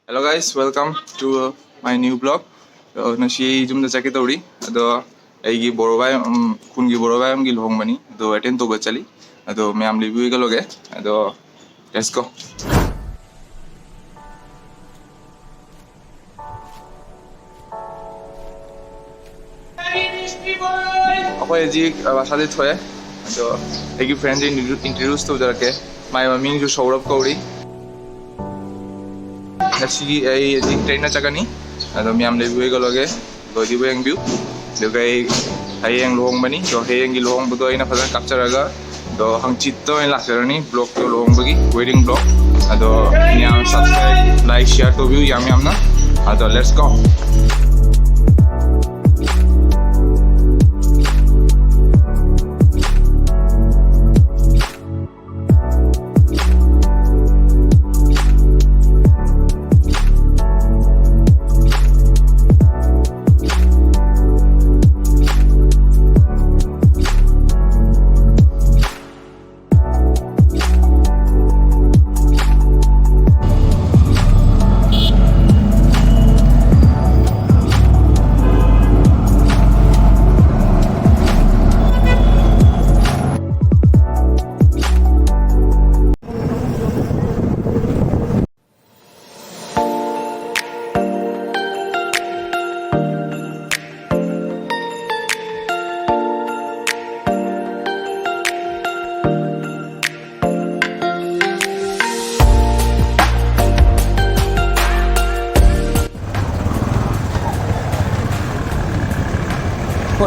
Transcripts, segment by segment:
Hello guys, welcome to my new blog. Nasi Jumda Chatpagi. Ado eigi borobai kungi borobai amgi lohong bani. Ado attend to bachali. Ado meyam review ka loge. Ado let's go. Ako eigi basadi thoye. Ado eigi friend introduce to jarake. My mami jo Shourov kauri. Nasi eigi train na chakani. Ado meyam review ka loge. Lodi bo yang view. Doga hayang lohong bani. Do hayang gi lohong budo ina fadan capture aga. Do hang chitto in laserani blog to lohong bagi wedding blog. Ado meyam subscribe, like, share to view yam na. Ado let's go.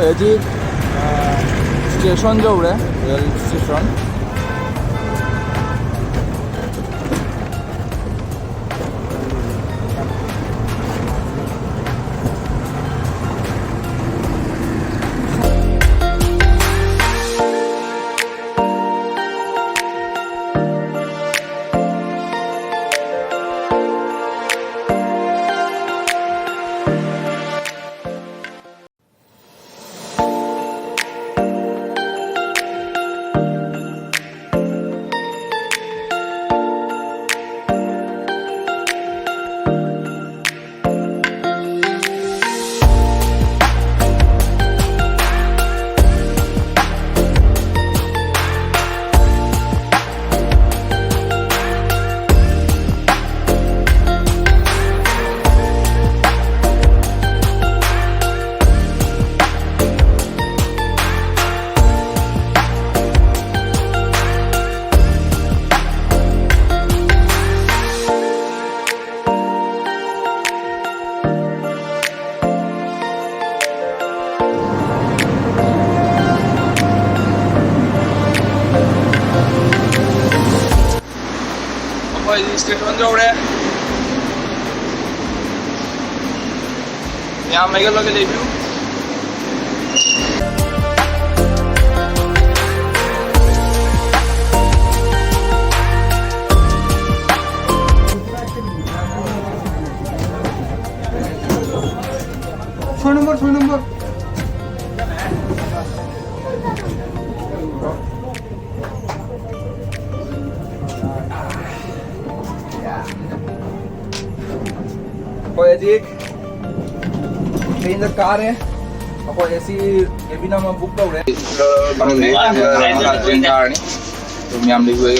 여기 스테이션 저울에 rail station station जवळ या mega लगे review ছয় নম্বর जी train car है अब ऐसी ये भी ना बुक कर रहे ट्रेन कार नहीं तो मैं हम लिख हुए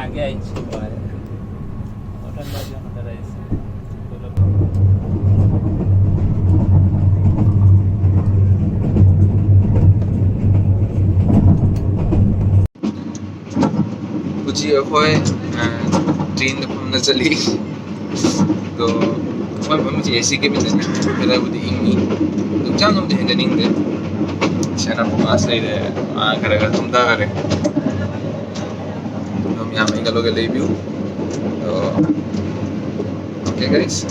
आगे आई होटल कुछ ये ट्रेन न चली तो ꯃꯁꯤ AC cabin-ꯅꯤ ꯋꯦꯗꯔꯕꯨꯗꯤ ꯏꯪꯉꯤ ꯑꯗꯨ ꯌꯥꯝꯅꯕꯨꯗꯤ ꯍꯦꯟꯖꯅꯤꯡꯗꯦ ꯁꯦꯅ ꯐꯣꯀꯁ ꯂꯩꯔꯦ ꯈꯔ ꯊꯨꯝꯊꯈꯔꯦ ꯑꯗꯣ ꯃꯌꯥꯝ ꯑꯩꯒ ꯂꯩꯕꯤꯌꯨ ꯑꯗꯣ okay ꯒꯥꯏꯁ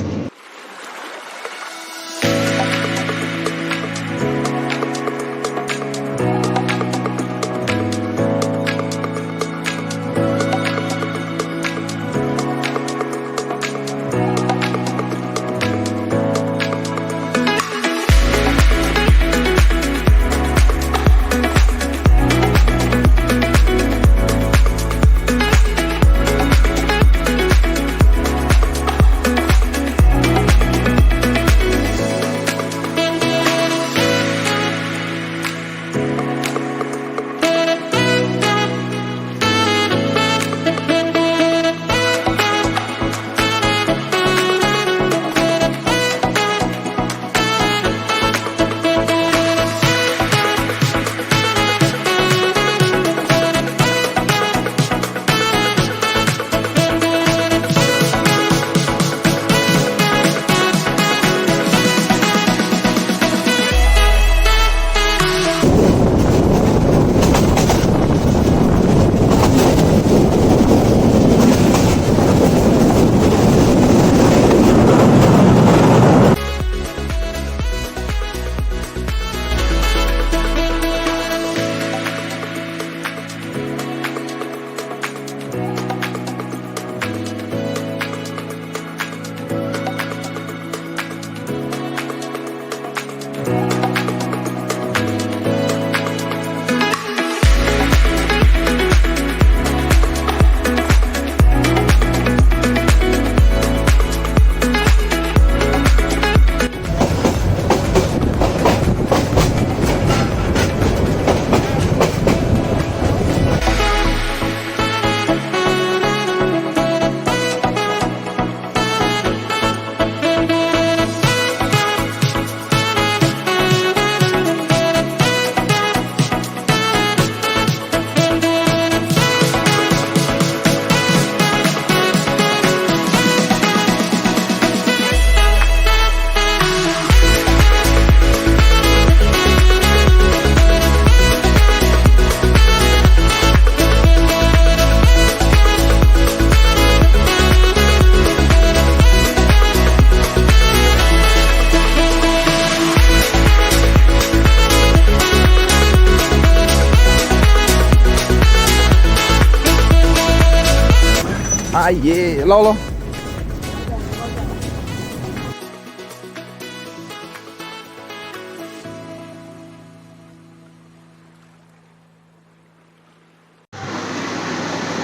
예, lau.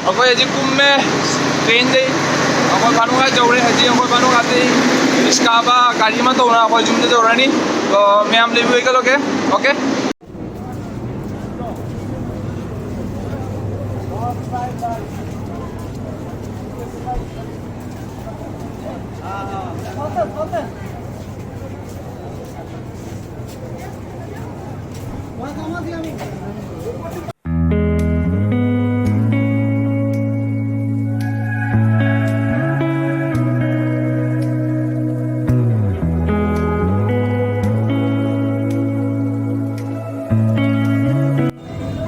Aku aja kumme train deh. Aku baru aja jauh haji. Aku baru kata iskaba kariman tu orang aku jumda tu orang ni. So, meyam lebih kalau ke, okay?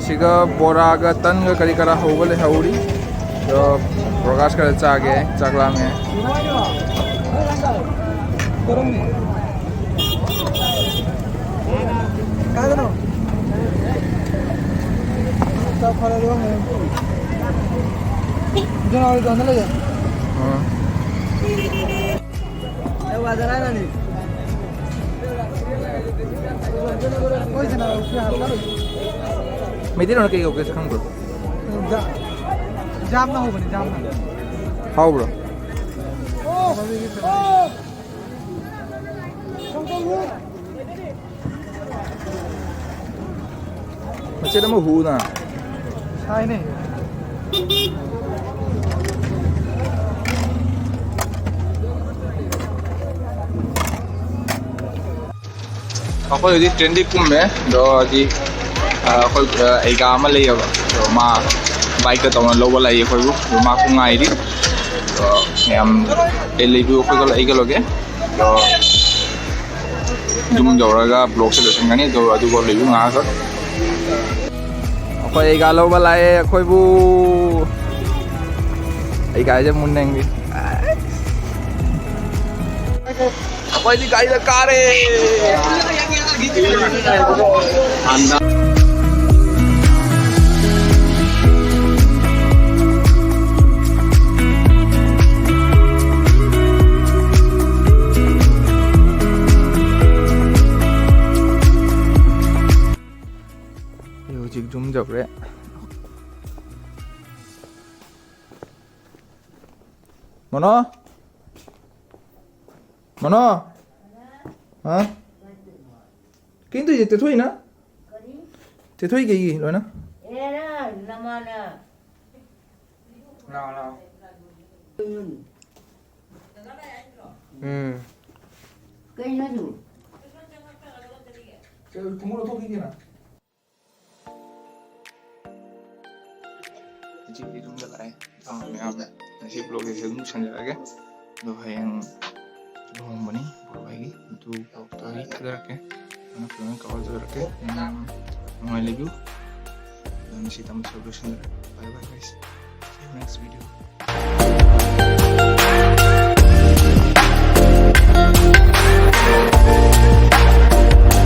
Siga boraga tan ga kari kara hogale hauri to prakash kare chage chaklam hai kadano ta phara ro hai jana ro jana le ha e wajara na ni koi jana usme halka मैं तेरे उनके योगे से खाऊं bro जाम ना हो बनी जाम ना हाउ ब्रो मुझे तो मुँह ना शायद नहीं ako di trendy kumme do di khoi eiga ma lei ba do ma bike ta on lobo lai khoi bu do ma ku ngai di do yam elei bu khoi ko eiga loge ꯌꯨꯝ ꯌꯧꯔꯒ ꯕ꯭ꯂꯣꯛꯁꯦ ꯂꯣꯏꯁꯤꯟꯒꯅꯤ ꯑꯗꯨꯒ ꯂꯩꯕ ꯉꯥꯏꯍꯥꯛ ꯑꯩꯈꯣꯏ ꯑꯩꯒꯥ ꯂꯧꯕ ꯂꯥꯛꯑꯦ ꯑꯩꯈꯣꯏꯕꯨ ꯑꯩꯒꯥꯁꯦ ꯃꯨꯟꯅ ꯌꯦꯡꯕꯤ ꯑꯩꯈꯣꯏꯗꯤ ꯒꯥꯔꯤꯗ ꯀꯥꯔꯦ hujik jum jauh Mana? Mana? Hah? Kini tu je tetoi na? Tetoi ke gigi, lo na? Nama na. Nah. Kau nak tu? Kamu lo toki na? Jadi Jumda lại meyam nasi blog ke semu sanjara do hayang long bani bolo eigi itu tari kadar ke mana pulang kawal kadar ke nungairadi dan nasi tamu solution. Bye bye guys, see you next video.